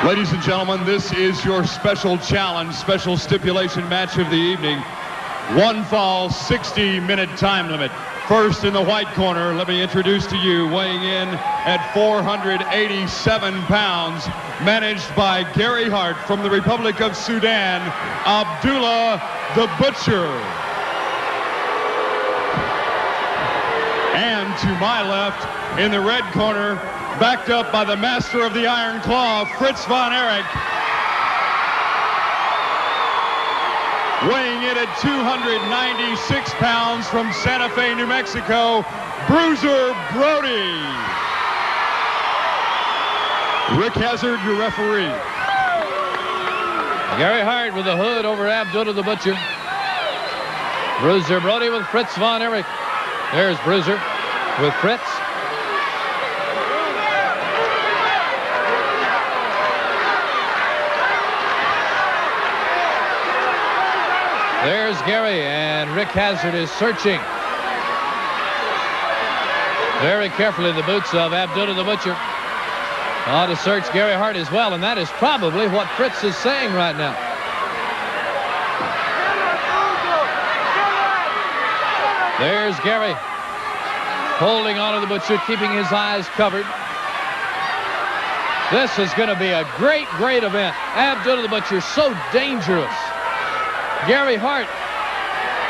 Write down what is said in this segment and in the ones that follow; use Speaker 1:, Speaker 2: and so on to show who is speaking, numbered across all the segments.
Speaker 1: Ladies and gentlemen, this is your special challenge, special stipulation match of the evening. One fall, 60-minute time limit. First in the white corner, let me introduce to you, weighing in at 487 pounds, managed by Gary Hart from the Republic of Sudan, Abdullah the Butcher. And to my left, in the red corner, backed up by the master of the Iron Claw, Fritz von Erich. Weighing in at 296 pounds from Santa Fe, New Mexico, Bruiser Brody. Rick Hazard, your referee.
Speaker 2: Gary Hart with the hood over Abdullah the Butcher. Bruiser Brody with Fritz von Erich. There's Bruiser with Fritz. There's Gary, and Rick Hazard is searching very carefully the boots of Abdullah the Butcher. Ought to search Gary Hart as well, and that is probably what Fritz is saying right now. There's Gary holding on to the Butcher, keeping his eyes covered. This is going to be a great, great event. Abdullah the Butcher, so dangerous. Gary Hart,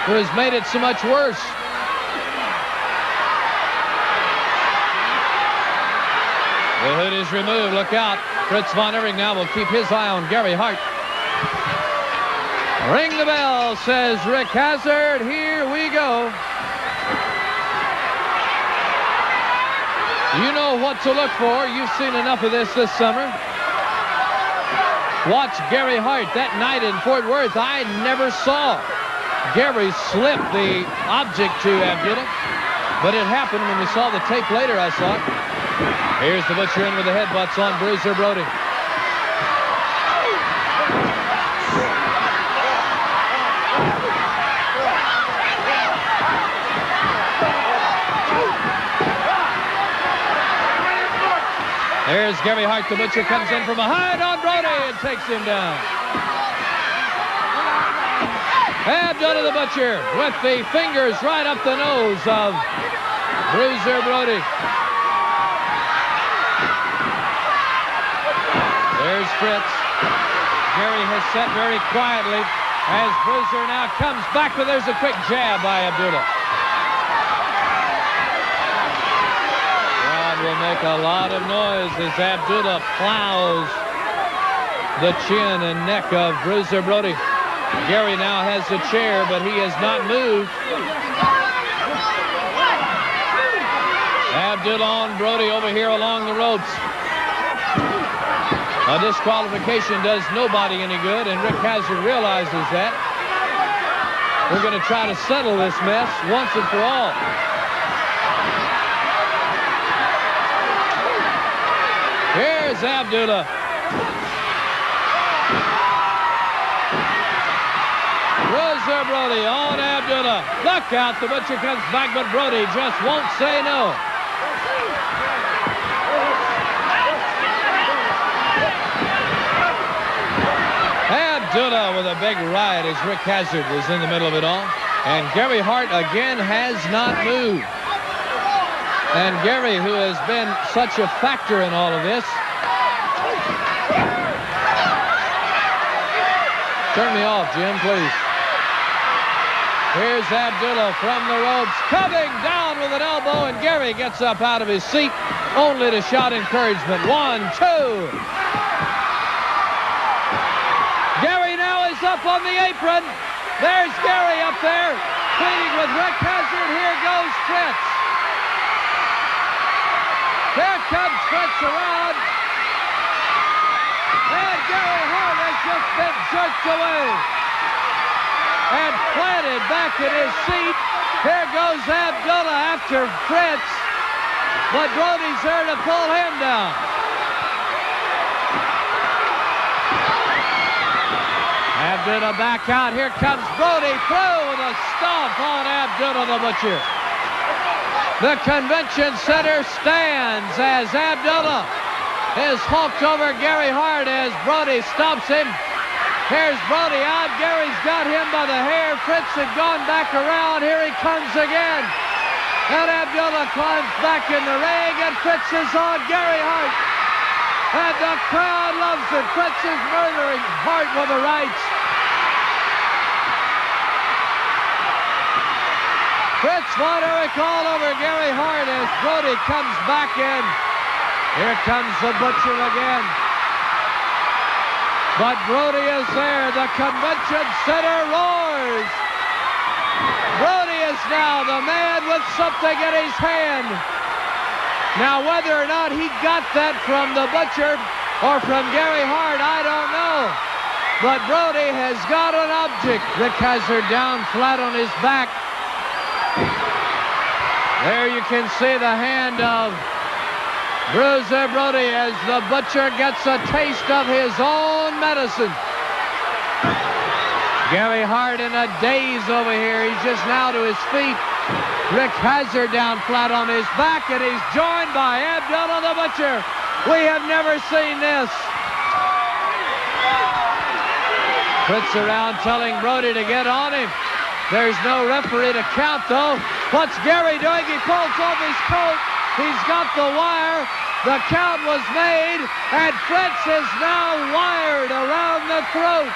Speaker 2: who has made it so much worse. The hood is removed. Look out. Fritz von Erich now will keep his eye on Gary Hart. Ring the bell, says Rick Hazard. Here we go. You know what to look for. You've seen enough of this summer. Watch Gary Hart. That night in Fort Worth, I never saw Gary slip the object to Abdullah, but it happened when we saw the tape later. I saw it. Here's the Butcher in with the headbutts on Bruiser Brody. There's Gary Hart. The Butcher comes in from behind on Brody and takes him down. Abdullah the Butcher with the fingers right up the nose of Bruiser Brody. There's Fritz. Gary has sat very quietly as Bruiser now comes back, but there's a quick jab by Abdullah. Will make a lot of noise as Abdullah plows the chin and neck of Bruiser Brody. Gary now has the chair, but he has not moved. Abdullah on Brody over here along the ropes. A disqualification does nobody any good, and Rick Hazard realizes that. We're going to try to settle this mess once and for all. Here's Abdullah. Bruiser Brody on Abdullah. Look out, the Butcher comes back, but Brody just won't say no. Abdullah with a big riot as Rick Hazard was in the middle of it all. And Gary Hart again has not moved. And Gary, who has been such a factor in all of this. Turn me off, Jim, please. Here's Abdullah from the ropes, coming down with an elbow, and Gary gets up out of his seat, only to shout encouragement. 1, 2. Gary now is up on the apron. There's Gary up there, pleading with Rick Hazard. Here goes Fritz. Here comes Fritz around. And Gary Hart has just been jerked away and planted back in his seat. Here goes Abdullah after Fritz, but Brody's there to pull him down. Abdullah back out. Here comes Brody through with a stomp on Abdullah the Butcher. The convention center stands as Abdullah is hulked over Gary Hart as Brody stops him. Here's Brody out. Gary's got him by the hair. Fritz had gone back around. Here he comes again. And Abdullah climbs back in the ring, and Fritz is on Gary Hart. And the crowd loves it. Fritz is murdering Hart with the rights. Fritz Von Erich all over Gary Hart as Brody comes back in. Here comes the Butcher again. But Brody is there. The convention center roars. Brody is now the man with something in his hand. Now, whether or not he got that from the Butcher or from Gary Hart, I don't know. But Brody has got an object. Rick Hazard down flat on his back. There you can see the hand of Bruiser Brody as the Butcher gets a taste of his own medicine. Gary Hart in a daze over here. He's just now to his feet. Rick Hazard down flat on his back, and he's joined by Abdullah the Butcher. We have never seen this. Fritz around telling Brody to get on him. There's no referee to count, though. What's Gary doing? He pulls off his coat. He's got the wire. The count was made, and Fritz is now wired around the throat.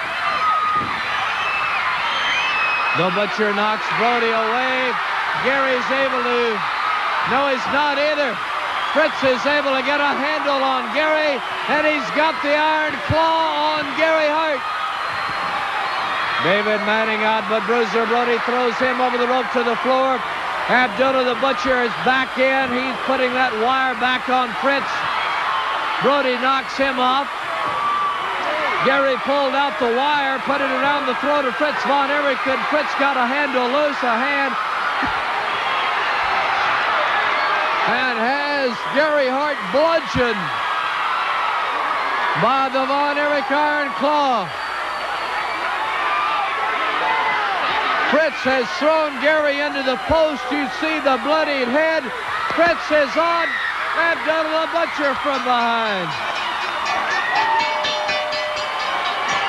Speaker 2: The Butcher knocks Brody away. Gary's able to... No, he's not either. Fritz is able to get a handle on Gary, and he's got the iron claw on Gary Hart. David Manning out, but Bruiser Brody throws him over the rope to the floor. Abdullah the Butcher is back in. He's putting that wire back on Fritz. Brody knocks him off. Gary pulled out the wire, put it around the throat of Fritz Von Erich, and Fritz got a handle loose, a hand. And has Gary Hart bludgeoned by the Von Erich iron claw. Fritz has thrown Gary into the post. You see the bloodied head. Fritz is on Abdullah the Butcher from behind.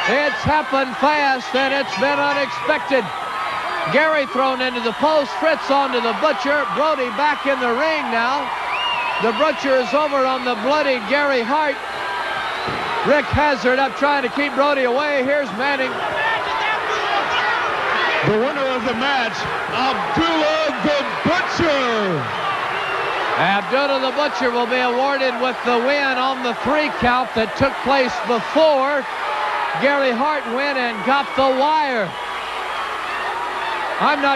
Speaker 2: It's happened fast, and it's been unexpected. Gary thrown into the post. Fritz onto the Butcher. Brody back in the ring now. The Butcher is over on the bloodied Gary Hart. Rick Hazard up trying to keep Brody away. Here's Manning.
Speaker 1: The winner of the match, Abdullah the Butcher.
Speaker 2: Abdullah the Butcher will be awarded with the win on the 3 count that took place before Gary Hart went and got the wire. I'm not